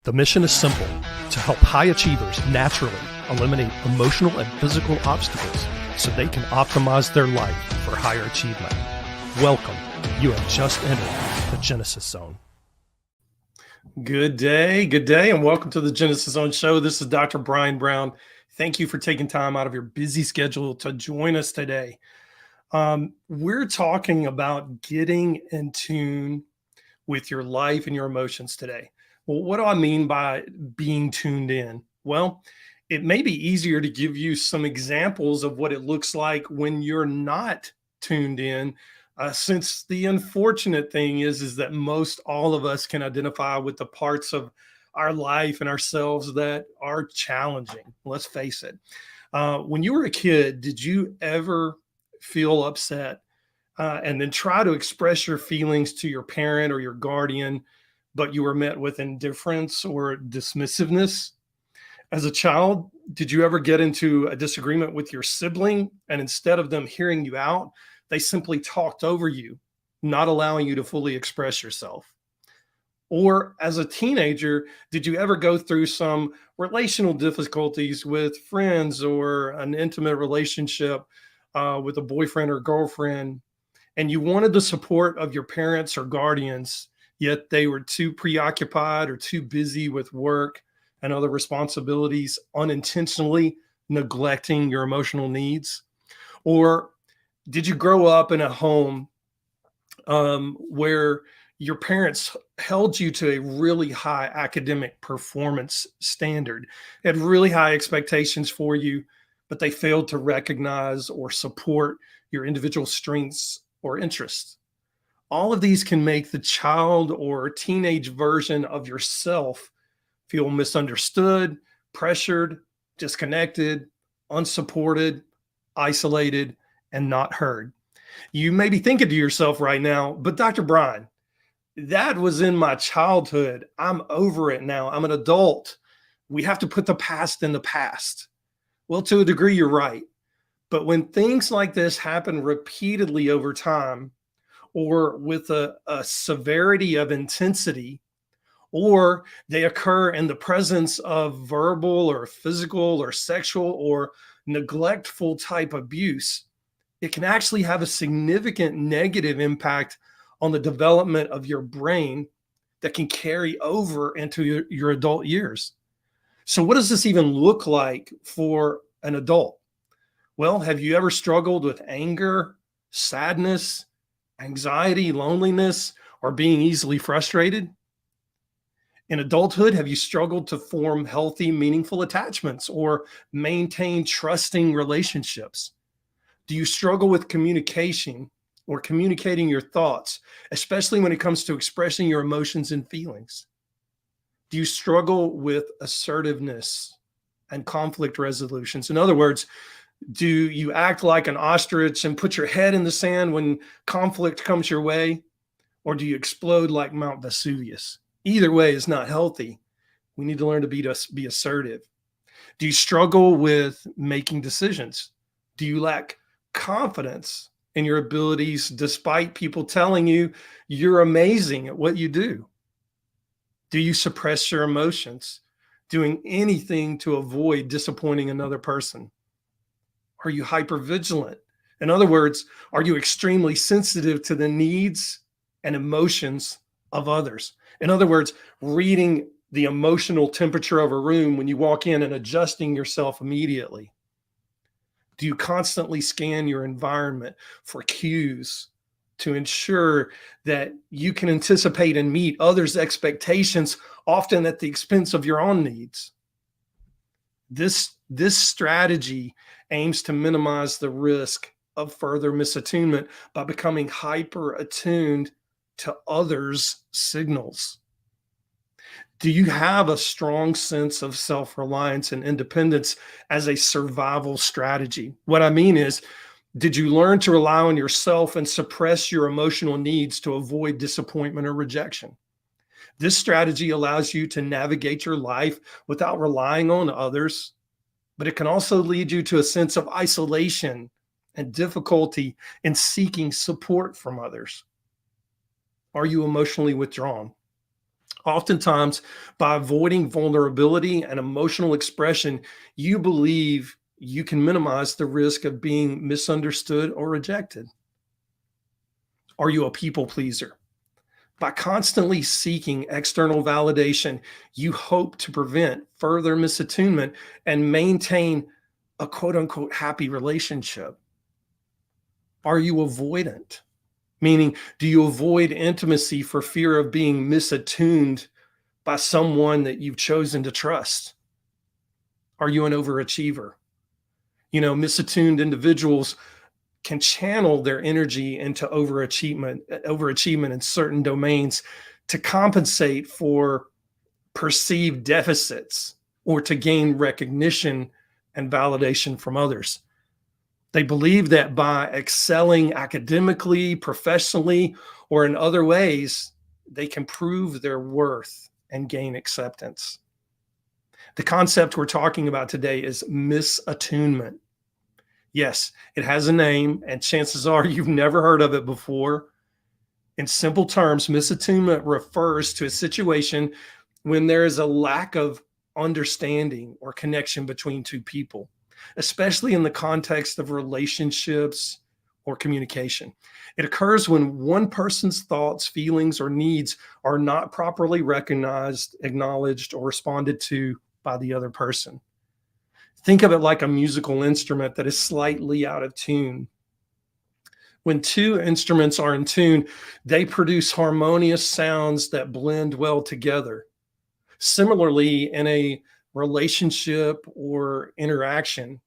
The mission is simple: to help high achievers naturally eliminate emotional and physical obstacles so they can optimize their life for higher achievement. Welcome. You have just entered the Genesis Zone. Good day, and welcome to the Genesis Zone show. This is Dr. Brian Brown. Thank you for taking time out of your busy schedule to join us today. We're talking about getting in tune with your life and your emotions today. Well, what do I mean by being tuned in? Well, it may be easier to give you some examples of what it looks like when you're not tuned in, since the unfortunate thing is that most all of us can identify with the parts of our life and ourselves that are challenging. Let's face it. When you were a kid, did you ever feel upset and then try to express your feelings to your parent or your guardian, but you were met with indifference or dismissiveness? As a child, did you ever get into a disagreement with your sibling, and instead of them hearing you out, they simply talked over you, not allowing you to fully express yourself? Or as a teenager, did you ever go through some relational difficulties with friends or an intimate relationship with a boyfriend or girlfriend, and you wanted the support of your parents or guardians, yet they were too preoccupied or too busy with work and other responsibilities, unintentionally neglecting your emotional needs? Or did you grow up in a home where your parents held you to a really high academic performance standard, had really high expectations for you, but they failed to recognize or support your individual strengths or interests? All of these can make the child or teenage version of yourself feel misunderstood, pressured, disconnected, unsupported, isolated, and not heard. You may be thinking to yourself right now, but Dr. Brian, that was in my childhood. I'm over it now. I'm an adult. We have to put the past in the past. Well, to a degree, you're right. But when things like this happen repeatedly over time, or with a severity of intensity, or they occur in the presence of verbal or physical or sexual or neglectful type abuse, it can actually have a significant negative impact on the development of your brain that can carry over into your adult years. So what does this even look like for an adult? Well, have you ever struggled with anger, sadness, anxiety, loneliness, or being easily frustrated? In adulthood, have you struggled to form healthy, meaningful attachments or maintain trusting relationships? Do you struggle with communication or communicating your thoughts, especially when it comes to expressing your emotions and feelings? Do you struggle with assertiveness and conflict resolutions? In other words, do you act like an ostrich and put your head in the sand when conflict comes your way? Or do you explode like Mount Vesuvius? Either way is not healthy. We need to learn to be assertive. Do you struggle with making decisions? Do you lack confidence in your abilities despite people telling you you're amazing at what you do? Do you suppress your emotions, doing anything to avoid disappointing another person? Are you hypervigilant? In other words, are you extremely sensitive to the needs and emotions of others? In other words, reading the emotional temperature of a room when you walk in and adjusting yourself immediately. Do you constantly scan your environment for cues to ensure that you can anticipate and meet others' expectations, often at the expense of your own needs? This strategy aims to minimize the risk of further misattunement by becoming hyper attuned to others' signals. Do you have a strong sense of self-reliance and independence as a survival strategy? What I mean is, did you learn to rely on yourself and suppress your emotional needs to avoid disappointment or rejection? This strategy allows you to navigate your life without relying on others, but it can also lead you to a sense of isolation and difficulty in seeking support from others. Are you emotionally withdrawn? Oftentimes, by avoiding vulnerability and emotional expression, you believe you can minimize the risk of being misunderstood or rejected. Are you a people pleaser? By constantly seeking external validation, you hope to prevent further misattunement and maintain a quote unquote happy relationship. Are you avoidant? Meaning, do you avoid intimacy for fear of being misattuned by someone that you've chosen to trust? Are you an overachiever? Misattuned individuals can channel their energy into overachievement in certain domains to compensate for perceived deficits or to gain recognition and validation from others. They believe that by excelling academically, professionally, or in other ways, they can prove their worth and gain acceptance. The concept we're talking about today is misattunement. Yes, it has a name, and chances are you've never heard of it before. In simple terms, misattunement refers to a situation when there is a lack of understanding or connection between two people, especially in the context of relationships or communication. It occurs when one person's thoughts, feelings, or needs are not properly recognized, acknowledged, or responded to by the other person. Think of it like a musical instrument that is slightly out of tune. When two instruments are in tune, they produce harmonious sounds that blend well together. Similarly, in a relationship or interaction,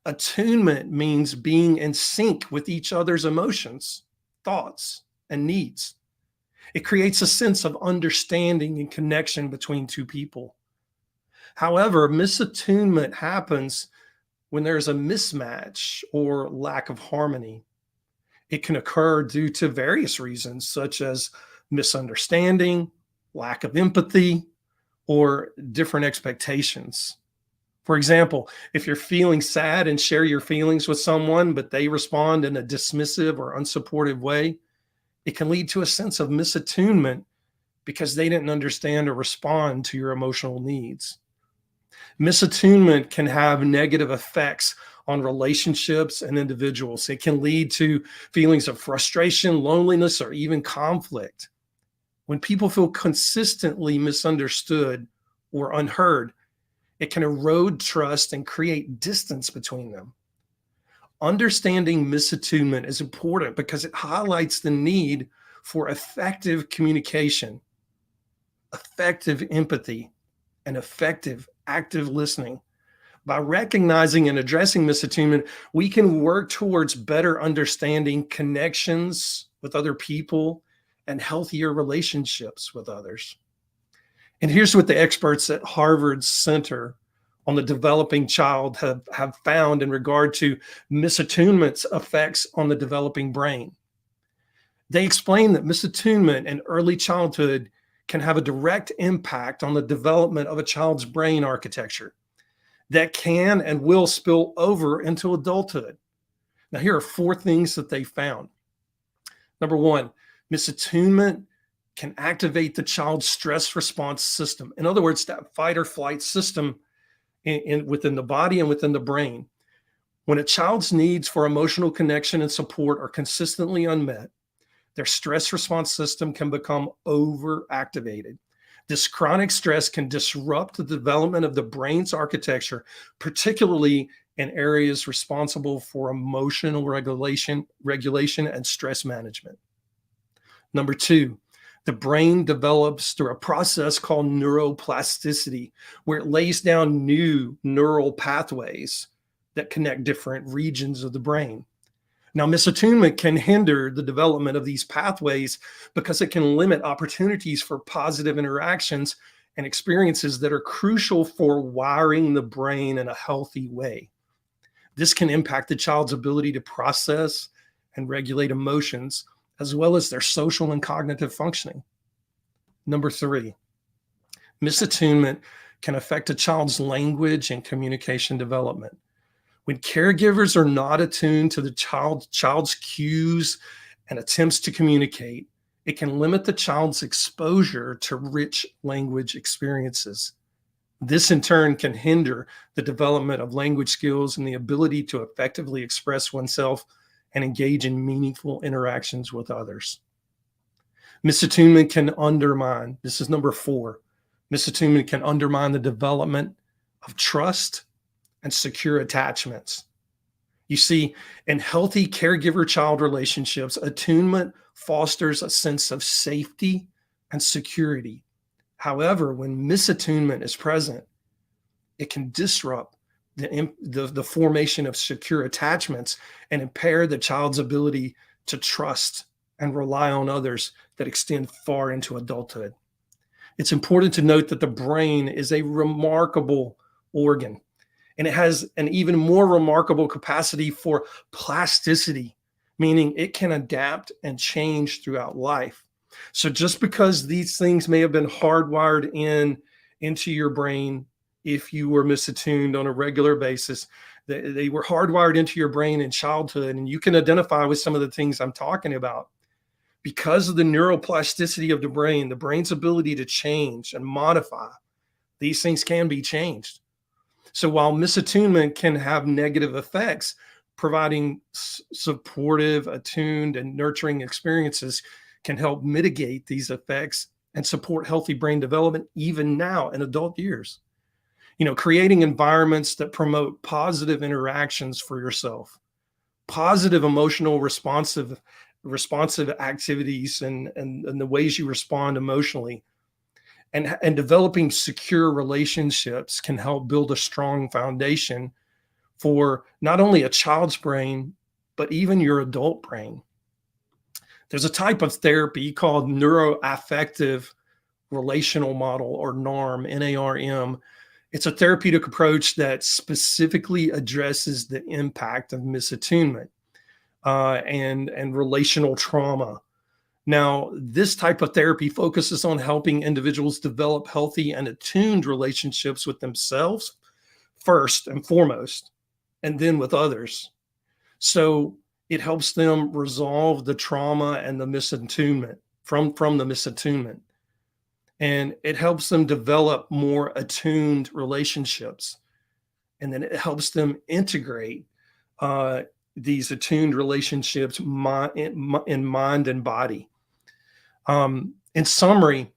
attunement means being in sync with each other's emotions, thoughts, and needs. It creates a sense of understanding and connection between two people. However, misattunement happens when there's a mismatch or lack of harmony. It can occur due to various reasons, such as misunderstanding, lack of empathy, or different expectations. For example, if you're feeling sad and share your feelings with someone, but they respond in a dismissive or unsupportive way, it can lead to a sense of misattunement because they didn't understand or respond to your emotional needs. Misattunement can have negative effects on relationships and individuals. It can lead to feelings of frustration, loneliness, or even conflict. When people feel consistently misunderstood or unheard, it can erode trust and create distance between them. Understanding misattunement is important because it highlights the need for effective communication, effective empathy, and effective active listening. By recognizing and addressing misattunement, we can work towards better understanding connections with other people and healthier relationships with others. And here's what the experts at Harvard's Center on the Developing Child have found in regard to misattunement's effects on the developing brain. They explain that misattunement in early childhood can have a direct impact on the development of a child's brain architecture that can and will spill over into adulthood. Now, here are 4 things that they found. Number 1, misattunement can activate the child's stress response system. In other words, that fight or flight system within the body and within the brain. When a child's needs for emotional connection and support are consistently unmet, their stress response system can become overactivated. This chronic stress can disrupt the development of the brain's architecture, particularly in areas responsible for emotional regulation and stress management. Number 2, the brain develops through a process called neuroplasticity, where it lays down new neural pathways that connect different regions of the brain. Now, misattunement can hinder the development of these pathways because it can limit opportunities for positive interactions and experiences that are crucial for wiring the brain in a healthy way. This can impact the child's ability to process and regulate emotions, as well as their social and cognitive functioning. Number 3, misattunement can affect a child's language and communication development. When caregivers are not attuned to the child's cues and attempts to communicate, it can limit the child's exposure to rich language experiences. This in turn can hinder the development of language skills and the ability to effectively express oneself and engage in meaningful interactions with others. Misattunement can undermine, this is number 4, misattunement can undermine the development of trust and secure attachments. You see, in healthy caregiver-child relationships, attunement fosters a sense of safety and security. However, when misattunement is present, it can disrupt the formation of secure attachments and impair the child's ability to trust and rely on others that extend far into adulthood. It's important to note that the brain is a remarkable organ, and it has an even more remarkable capacity for plasticity, meaning it can adapt and change throughout life. So just because these things may have been hardwired into your brain, if you were misattuned on a regular basis, they were hardwired into your brain in childhood, and you can identify with some of the things I'm talking about. Because of the neuroplasticity of the brain's ability to change and modify, these things can be changed. So while misattunement can have negative effects, providing supportive, attuned, and nurturing experiences can help mitigate these effects and support healthy brain development even now in adult years. Creating environments that promote positive interactions for yourself, positive emotional responsive activities and the ways you respond emotionally, and developing secure relationships can help build a strong foundation for not only a child's brain, but even your adult brain. There's a type of therapy called neuroaffective relational model, or NARM, N-A-R-M. It's a therapeutic approach that specifically addresses the impact of misattunement and relational trauma. Now, this type of therapy focuses on helping individuals develop healthy and attuned relationships with themselves first and foremost, and then with others. So it helps them resolve the trauma and the misattunement from the misattunement. And it helps them develop more attuned relationships. And then it helps them integrate these attuned relationships in mind and body. In summary,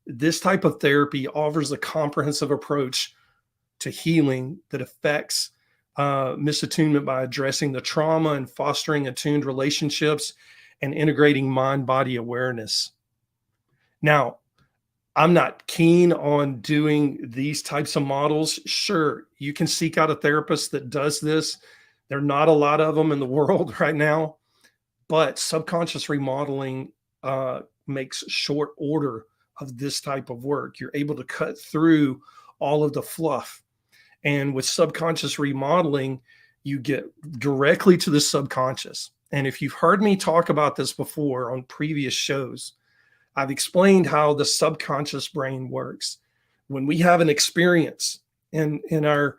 this type of therapy offers a comprehensive approach to healing that affects misattunement by addressing the trauma and fostering attuned relationships and integrating mind-body awareness. Now, I'm not keen on doing these types of models. Sure, you can seek out a therapist that does this. There are not a lot of them in the world right now, but subconscious remodeling makes short order of this type of work. You're able to cut through all of the fluff. And with subconscious remodeling, you get directly to the subconscious. And if you've heard me talk about this before on previous shows, I've explained how the subconscious brain works. When we have an experience in our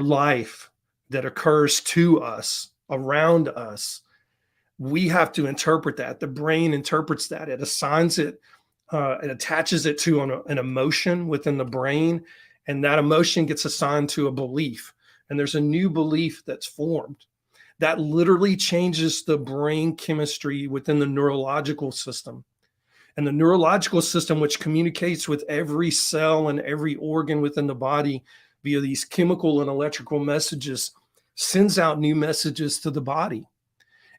life that occurs to us, around us, we have to interpret that. The brain interprets that. It assigns it, it attaches it to an emotion within the brain, and that emotion gets assigned to a belief. And there's a new belief that's formed. That literally changes the brain chemistry within the neurological system. And the neurological system, which communicates with every cell and every organ within the body via these chemical and electrical messages, sends out new messages to the body.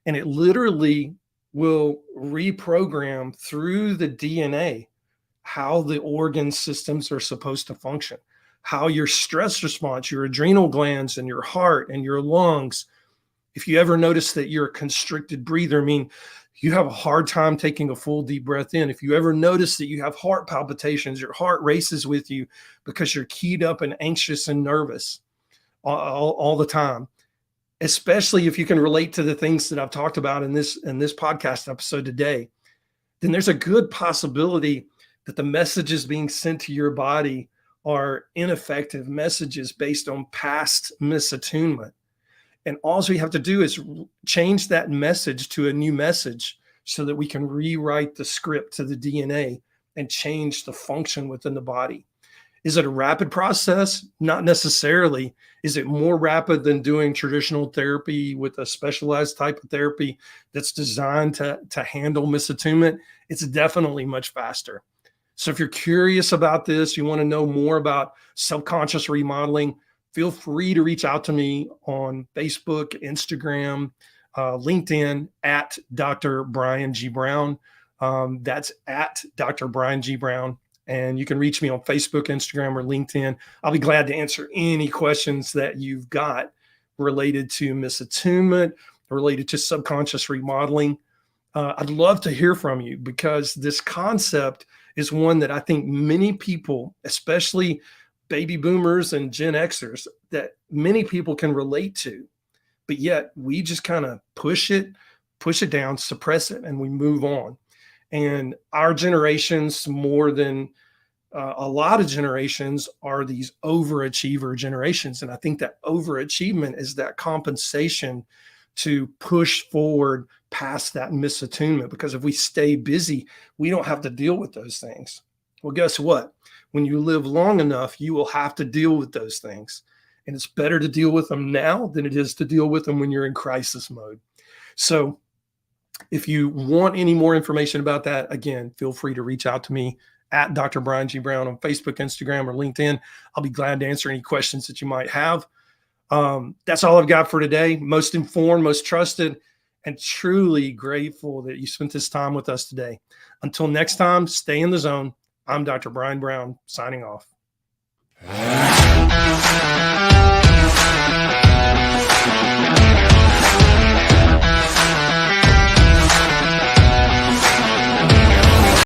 And it literally will reprogram through the DNA how the organ systems are supposed to function, how your stress response, your adrenal glands and your heart and your lungs. If you ever notice that you're a constricted breather, I mean, you have a hard time taking a full deep breath in. If you ever notice that you have heart palpitations, your heart races with you because you're keyed up and anxious and nervous all the time, especially if you can relate to the things that I've talked about in this podcast episode today, then there's a good possibility that the messages being sent to your body are ineffective messages based on past misattunement. And all we have to do is change that message to a new message so that we can rewrite the script to the DNA and change the function within the body. Is it a rapid process? Not necessarily. Is it more rapid than doing traditional therapy with a specialized type of therapy that's designed to handle misattunement? It's definitely much faster. So if you're curious about this, you want to know more about subconscious remodeling, feel free to reach out to me on Facebook, Instagram, LinkedIn at Dr. Brian G. Brown. That's at Dr. Brian G. Brown. And you can reach me on Facebook, Instagram, or LinkedIn. I'll be glad to answer any questions that you've got related to misattunement, related to subconscious remodeling. I'd love to hear from you, because this concept is one that I think many people, especially baby boomers and Gen Xers, that many people can relate to, but yet we just kind of push it down, suppress it, and we move on. And our generations, more than a lot of generations, are these overachiever generations. And I think that overachievement is that compensation to push forward past that misattunement, because if we stay busy, we don't have to deal with those things. Well, guess what? When you live long enough, you will have to deal with those things. And it's better to deal with them now than it is to deal with them when you're in crisis mode. So if you want any more information about that, again, feel free to reach out to me at Dr. Brian G. Brown on Facebook, Instagram, or LinkedIn. I'll be glad to answer any questions that you might have. That's all I've got for today. Most informed, most trusted, and truly grateful that you spent this time with us today. Until next time, stay in the zone. I'm Dr. Brian Brown, signing off.